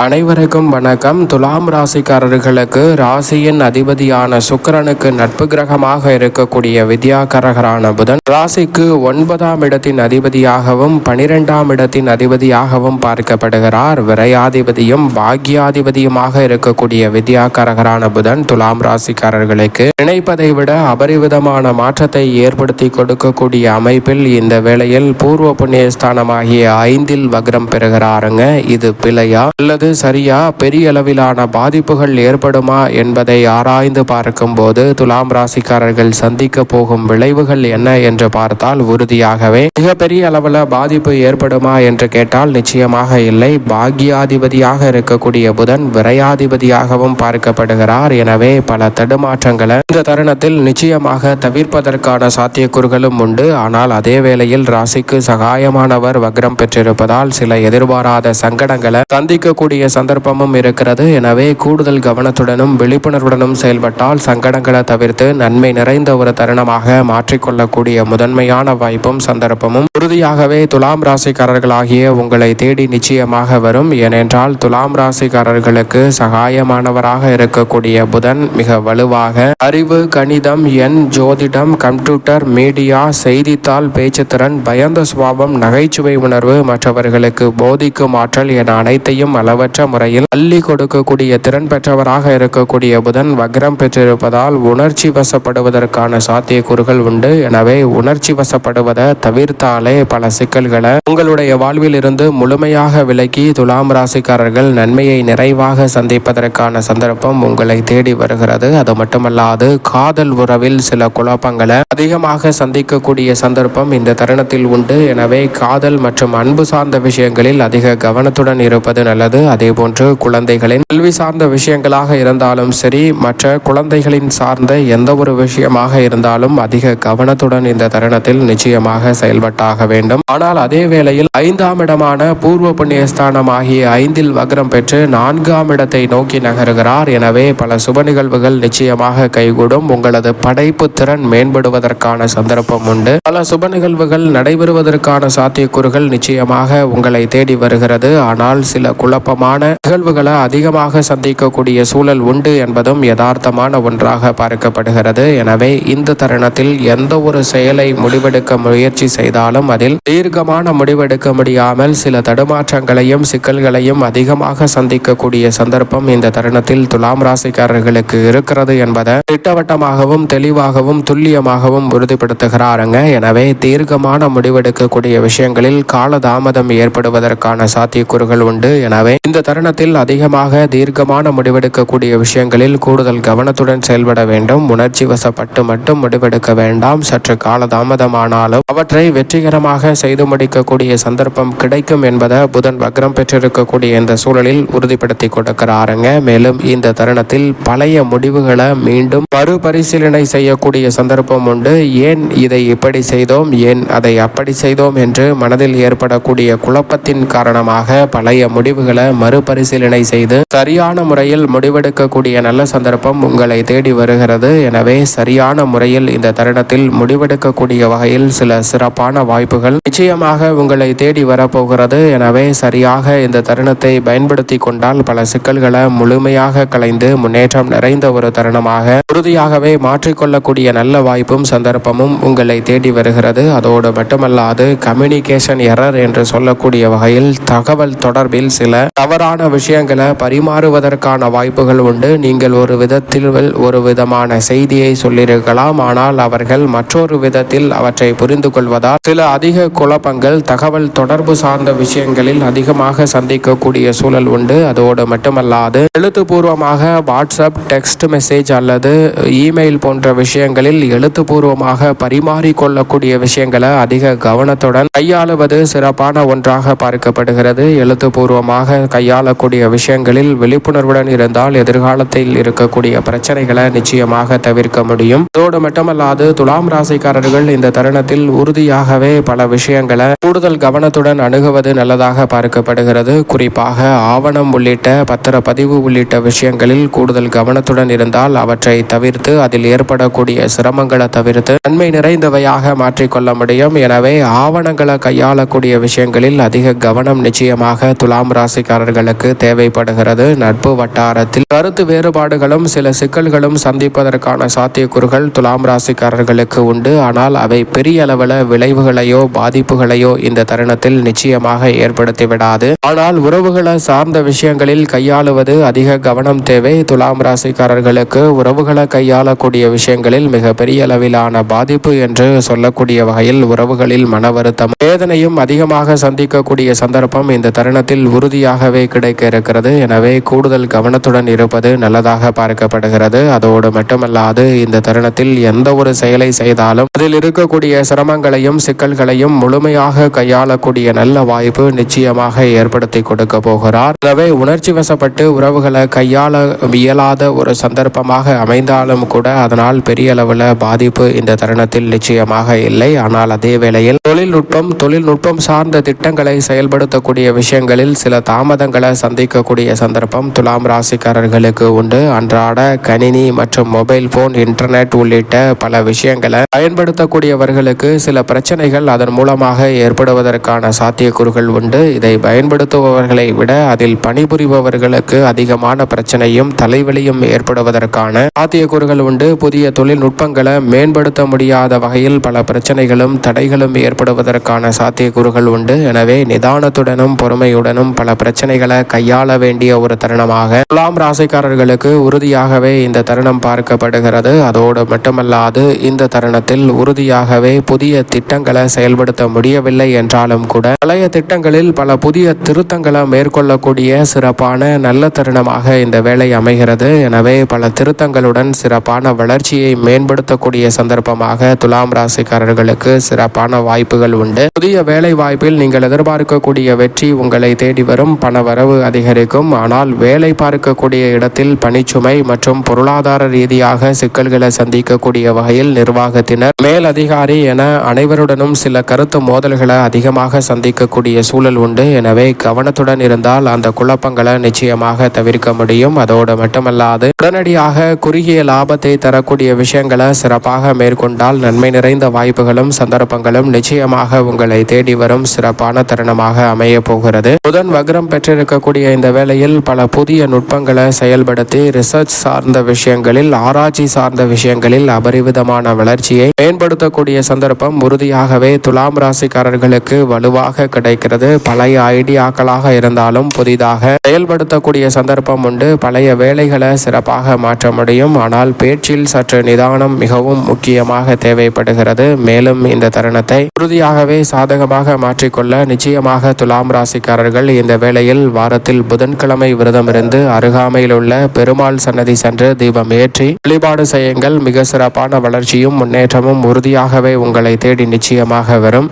அனைவருக்கும் வணக்கம். துலாம் ராசிக்காரர்களுக்கு ராசியின் அதிபதியான சுக்கிரனுக்கு நட்பு கிரகமாக இருக்கக்கூடிய வித்யாகரகரான புதன் ராசிக்கு 9ஆம் இடத்தின் அதிபதியாகவும் 12ஆம் இடத்தின் அதிபதியாகவும் பார்க்கப்படுகிறார். விரையாதிபதியும் பாக்யாதிபதியுமாக இருக்கக்கூடிய வித்யாகரகரான புதன் துலாம் ராசிக்காரர்களுக்கு நினைப்பதை விட அபரிவிதமான மாற்றத்தை ஏற்படுத்தி கொடுக்கக்கூடிய அமைப்பில் இந்த வேளையில் பூர்வ புண்ணியஸ்தானமாகிய 5இல் வக்ரம் பெறுகிறாருங்க. இது பிழையா அல்லது சரியா, பெரிய அளவிலான பாதிப்புகள் ஏற்படுமா என்பதை ஆராய்ந்து பார்க்கும்போது துலாம் ராசிக்காரர்கள் சந்திக்க போகும் விளைவுகள் என்ன என்று பார்த்தால் உறுதியாகவே மிகப்பெரிய அளவில் பாதிப்பு ஏற்படுமா என்று கேட்டால் நிச்சயமாக இல்லை. பாக்யாதிபதியாக இருக்கக்கூடிய புதன் விரையாதிபதியாகவும் பார்க்கப்படுகிறார். எனவே பல தடுமாற்றங்களை இந்த தருணத்தில் நிச்சயமாக தவிர்ப்பதற்கான சாத்தியக்கூறுகளும் உண்டு. ஆனால் அதே வேளையில் ராசிக்கு சகாயமானவர் வக்ரம் பெற்றிருப்பதால் சில எதிர்பாராத சங்கடங்களை சந்திக்கக்கூடிய சந்தர்ப்பமும் இருக்கிறது. எனவே கூடுதல் கவனத்துடனும் விழிப்புணர்வுடனும் செயல்பட்டால் சங்கடங்களை தவிர்த்து நன்மை நிறைந்த ஒரு தருணமாக மாற்றிக்கொள்ளக்கூடிய முதன்மையான வாய்ப்பும் சந்தர்ப்பமும் உறுதியாகவே துலாம் ராசிக்காரர்களாகிய உங்களை தேடி நிச்சயமாக வரும். ஏனென்றால் துலாம் ராசிக்காரர்களுக்கு சகாயமானவராக இருக்கக்கூடிய புதன் மிக வலுவாக அறிவு, கணிதம், எண், ஜோதிடம், கம்ப்யூட்டர், மீடியா, செய்தித்தாள், பேச்சுத்திறன், பயந்த சுபாவம், நகைச்சுவை உணர்வு, மற்றவர்களுக்கு போதிக்கும் ஆற்றல் என அனைத்தையும் அளவற்ற முறையில் அள்ளி கொடுக்கக்கூடிய திறன் பெற்றவராக இருக்கக்கூடிய புதன் வக்ரம் பெற்றிருப்பதால் உணர்ச்சி வசப்படுவதற்கான சாத்தியக்கூறுகள் உண்டு. எனவே உணர்ச்சி வசப்படுவதை தவிர்த்தாலே பல சிக்கல்களை உங்களுடைய வாழ்வில் இருந்து முழுமையாக விலக்கி துலாம் ராசிக்காரர்கள் நன்மையை நிறைவாக சந்திப்பதற்கான சந்தர்ப்பம் உங்களை தேடி வருகிறது. அது மட்டுமல்லாது காதல் உறவில் சில குழப்பங்களை அதிகமாக சந்திக்கக்கூடிய சந்தர்ப்பம் இந்த தருணத்தில் உண்டு. எனவே காதல் மற்றும் அன்பு சார்ந்த விஷயங்களில் அதிக கவனத்துடன் இருப்பது நல்லது. அதேபோன்று குழந்தைகளின் கல்வி சார்ந்த விஷயங்களாக இருந்தாலும் சரி, மற்ற குழந்தைகளின் சார்ந்த எந்த ஒரு விஷயமாக இருந்தாலும் அதிக கவனத்துடன் இந்த தருணத்தில் நிச்சயமாக செயல்பட்டாக வேண்டும். ஆனால் அதே வேளையில் 5ஆம் இடமான பூர்வ புண்ணியஸ்தானம் ஆகிய 5இல் வக்ரம் பெற்று 4ஆம் இடத்தை நோக்கி நகருகிறார். எனவே பல சுப நிகழ்வுகள் நிச்சயமாக கைகூடும். உங்களது படைப்பு திறன் மேம்படுவதற்கான சந்தர்ப்பம் உண்டு. பல சுப நிகழ்வுகள் நடைபெறுவதற்கான சாத்தியக்கூறுகள் நிச்சயமாக உங்களை தேடி வருகிறது. ஆனால் சில குழப்பமான நிகழ்வுகளை அதிகமாக சந்திக்கக்கூடிய சூழல் உண்டு என்பதும் யதார்த்தமான ஒன்றாக பார்க்கப்படுகிறது. எனவே இந்த தருணத்தில் எந்த ஒரு செயலை முடிவெடுக்க முயற்சி செய்தாலும் அதில் தீர்க்கமான முடிவெடுக்க முடியாமல் சில தடுமாற்றங்களையும் சிக்கல்களையும் அதிகமாக சந்திக்கக்கூடிய சந்தர்ப்பம் இந்த தருணத்தில் துலாம் ராசிக்காரர்களுக்கு இருக்கிறது என்பதை திட்டவட்டமாகவும் தெளிவாகவும் துல்லியமாகவும் உறுதிப்படுத்துகிறாருங்க. எனவே தீர்க்கமான முடிவெடுக்கக்கூடிய விஷயங்களில் காலதாமதம் ஏற்படுவதற்கான சாத்தியக்கூறுகள் உண்டு. எனவே இந்த தருணத்தில் அதிகமாக தீர்க்கமான முடிவெடுக்கக்கூடிய விஷயங்களில் கூடுதல் கவனத்துடன் செயல்பட வேண்டும். உணர்ச்சி வசப்பட்டு மட்டும் முடிவெடுக்க வேண்டாம். சற்று காலதாமதமானாலும் அவற்றை வெற்றிகரமாக செய்து முடிக்கக்கூடிய சந்தர்ப்பம் கிடைக்கும் என்பதை புதன் வக்ரம் பெற்றிருக்கக்கூடிய இந்த சூழலில் உறுதிப்படுத்தி கொடுக்கிறாருங்க. மேலும் இந்த தருணத்தில் பழைய முடிவுகளை மீண்டும் மறுபரிசீலனை செய்யக்கூடிய சந்தர்ப்பம் உண்டு. ஏன் இதை இப்படி செய்தோம், ஏன் அதை அப்படி செய்தோம் என்று மனதில் ஏற்படக்கூடிய குழப்பத்தின் காரணமாக பழைய முடிவுகளை மறுபரிசீலனை செய்து சரியான முறையில் முடிவெடுக்கக்கூடிய நல்ல சந்தர்ப்பம் உங்களை தேடி வருகிறது. எனவே சரியான முறையில் இந்த தருணத்தில் முடிவெடுக்கக்கூடிய வகையில் சில சிறப்பான வாய்ப்புகள் நிச்சயமாக உங்களை தேடி வரப்போகிறது. எனவே சரியாக இந்த தருணத்தை பயன்படுத்தி கொண்டால் பல சிக்கல்களை முழுமையாக களைந்து முன்னேற்றம் நிறைந்த ஒரு தருணமாக உறுதியாகவே மாற்றிக்கொள்ளக்கூடிய நல்ல வாய்ப்பும் சந்தர்ப்பமும் உங்களை தேடி வருகிறது. அதோடு மட்டுமல்லாது கம்யூனிகேஷன் எரர் என்று சொல்லக்கூடிய வகையில் தகவல் தொடர்பில் சில தவறான விஷயங்களை பரிமாறுவதற்கான வாய்ப்புகள் உண்டு. நீங்கள் ஒரு விதத்தில் ஒரு விதமான செய்தியை சொல்லியிருக்கலாம். ஆனால் அவர்கள் மற்றொரு விதத்தில் அவற்றை புரிந்து கொள்வதால் சில அதிக குழப்பங்கள் தகவல் தொடர்பு சார்ந்த விஷயங்களில் அதிகமாக சந்திக்கக்கூடிய சூழல் உண்டு. அதோடு மட்டுமல்லாது எழுத்துப்பூர்வமாக வாட்ஸ்அப், டெக்ஸ்ட் மெசேஜ் அல்லது இமெயில் போன்ற விஷயங்களில் எழுத்துப்பூர்வமாக பரிமாறிக்கொள்ளக்கூடிய விஷயங்களை அதிக கவனத்துடன் கையாளுவது சிறப்பான ஒன்றாக பார்க்கப்படுகிறது. எழுத்துப்பூர்வமாக கையாளக்கூடிய விஷயங்களில் விழிப்புணர்வுடன் இருந்தால் எதிர்காலத்தில் இருக்கக்கூடிய பிரச்சனைகளை நிச்சயமாக தவிர்க்க முடியும். அதோடு மட்டுமல்லாது துலாம் ராசிக்காரர்கள் இந்த தருணத்தில் உறுதியாகவே பல விஷயங்களை கூடுதல் கவனத்துடன் அணுகுவது நல்லதாக பார்க்கப்படுகிறது. குறிப்பாக ஆவணம் உள்ளிட்ட பத்திரப்பதிவு உள்ளிட்ட விஷயங்களில் கூடுதல் கவனத்துடன் இருந்தால் அவற்றை தவிர்த்து அதில் ஏற்படக்கூடிய சிரமங்களை தவிர்த்து நன்மை நிறைந்தவையாக மாற்றிக்கொள்ள முடியும். எனவே ஆவணங்களை கையாளக்கூடிய விஷயங்களில் அதிக கவனம் நிச்சயமாக துலாம் ராசிக்காரர்கள் ராசிக்காரர்களுக்கு தேவைப்படுகிறது. நட்பு வட்டாரத்தில் கருத்து வேறுபாடுகளும் சில சிக்கல்களும் சந்திப்பதற்கான சாத்தியக்கூறுகள் துலாம் ராசிக்காரர்களுக்கு உண்டு. ஆனால் அவை பெரிய அளவில் விளைவுகளையோ பாதிப்புகளையோ இந்த தருணத்தில் நிச்சயமாக ஏற்படுத்திவிடாது. ஆனால் உறவுகளை சார்ந்த விஷயங்களில் கையாளுவது அதிக கவனம் தேவை. துலாம் ராசிக்காரர்களுக்கு உறவுகளை கையாளக்கூடிய விஷயங்களில் மிக பெரிய அளவிலான பாதிப்பு என்று சொல்லக்கூடிய வகையில் உறவுகளில் மன வருத்தம் வேதனையும் அதிகமாக சந்திக்கக்கூடிய சந்தர்ப்பம் இந்த தருணத்தில் உறுதியாகவே கிடைக்க இருக்கிறது. எனவே கூடுதல் கவனத்துடன் இருப்பது நல்லதாக பார்க்கப்படுகிறது. அதோடு மட்டுமல்லாது இந்த தருணத்தில் எந்த ஒரு செயலை செய்தாலும் அதில் இருக்கக்கூடிய சிரமங்களையும் சிக்கல்களையும் முழுமையாக கையாளக்கூடிய நல்ல வாய்ப்பு நிச்சயமாக ஏற்படுத்தி கொடுக்க போகிறார். எனவே உணர்ச்சி வசப்பட்டு உறவுகளை கையாள இயலாத ஒரு சந்தர்ப்பமாக அமைந்தாலும் கூட அதனால் பெரிய அளவில் பாதிப்பு இந்த தருணத்தில் நிச்சயமாக இல்லை. ஆனால் அதே வேளையில் தொழில்நுட்பம் சார்ந்த திட்டங்களை செயல்படுத்தக்கூடிய விஷயங்களில் சில தாமதங்களை சந்திக்கக்கூடிய சந்தர்ப்பம் துலாம் ராசிக்காரர்களுக்கு உண்டு. அன்றாட கணினி மற்றும் மொபைல் போன், இன்டர்நெட் உள்ளிட்ட பல விஷயங்களை பயன்படுத்தக்கூடியவர்களுக்கு சில பிரச்சனைகள் அதன் மூலமாக ஏற்படுவதற்கான சாத்தியக்கூறுகள் உண்டு. இதை பயன்படுத்துபவர்களை விட அதில் பணிபுரிபவர்களுக்கு அதிகமான பிரச்சனையும் தலைவலியும் ஏற்படுவதற்கான சாத்தியக்கூறுகள் உண்டு. புதிய தொழில்நுட்பங்களை மேம்படுத்த முடியாத வகையில் பல பிரச்சனைகளும் தடைகளும் ஏற்படுவதற்கான சாத்தியக்கூறுகள் உண்டு. எனவே நிதானத்துடனும் பொறுமையுடனும் பல பிரச்சனைகளை கையாள வேண்டிய ஒரு தருணமாக துலாம் ராசிக்காரர்களுக்கு உறுதியாகவே இந்த தருணம் பார்க்கப்படுகிறது. அதோடு மட்டுமல்லாது இந்த தருணத்தில் உறுதியாகவே புதிய திட்டங்களை செயல்படுத்த முடியவில்லை என்றாலும் கூட பழைய திட்டங்களில் பல புதிய திருத்தங்களை மேற்கொள்ளக்கூடிய சிறப்பான நல்ல தருணமாக இந்த வேலை அமைகிறது. எனவே பல திருத்தங்களுடன் சிறப்பான வளர்ச்சியை மேம்படுத்தக்கூடிய சந்தர்ப்பமாக துலாம் ராசிக்காரர்களுக்கு சிறப்பான வாய்ப்புகள் உண்டு. புதிய வேலை வாய்ப்பில் நீங்கள் எதிர்பார்க்கக்கூடிய வெற்றி உங்களை தேடி வரும். பண வரவு அதிகரிக்கும். ஆனால் வேலை பார்க்கக்கூடிய இடத்தில் பணிச்சுமை மற்றும் பொருளாதார ரீதியாக சிக்கல்களை சந்திக்கக்கூடிய வகையில் நிர்வாகத்தினர், மேலதிகாரி என அனைவருடனும் சில கருத்து மோதல்களை அதிகமாக சந்திக்கக்கூடிய சூழல் உண்டு. எனவே கவனத்துடன் இருந்தால் அந்த குழப்பங்களை நிச்சயமாக தவிர்க்க முடியும். அதோடு மட்டுமல்லாது உடனடியாக குறுகிய லாபத்தை தரக்கூடிய விஷயங்களை சிறப்பாக மேற்கொண்டால் நன்மை நிறைந்த வாய்ப்புகளும் சந்தர்ப்பங்களும் நிச்சயமாக உங்களை தேடி வரும் சிறப்பான தருணமாக அமைய போகிறது. புதன் வக்ரம் பெற்றிருக்கக்கூடிய இந்த வேளையில் பல புதிய நுட்பங்களை செயல்படுத்தி ரிசர்ச் சார்ந்த விஷயங்களில், ஆராய்ச்சி சார்ந்த விஷயங்களில் அபரிவிதமான வளர்ச்சியை மேம்படுத்தக்கூடிய சந்தர்ப்பம் உறுதியாகவே துலாம் ராசிக்காரர்களுக்கு வலுவாக கிடைக்கிறது. பழைய ஐடியாக்களாக இருந்தாலும் புதிதாக செயல்படுத்தக்கூடிய சந்தர்ப்பம் உண்டு. பழைய வேலைகளை சிறப்பாக மாற்ற முடியும். ஆனால் பேச்சில் சற்று நிதானம் மிகவும் முக்கியமாக தேவைப்படுகிறது. மேலும் இந்த தருணத்தை உறுதியாகவே சாதகமாக மாற்றிக்கொள்ள நிச்சயமாக துலாம் ராசிக்காரர்கள் இந்த வேளையில் வாரத்தில் புதன்கிழமை விரதம் இருந்து அருகாமையில் உள்ள பெருமாள் சன்னதி சென்று தீபம் ஏற்றி வழிபாடு செய்யுங்கள். மிக சிறப்பான வளர்ச்சியும் முன்னேற்றமும் உறுதியாகவே உங்களை தேடி நிச்சயமாக வரும்.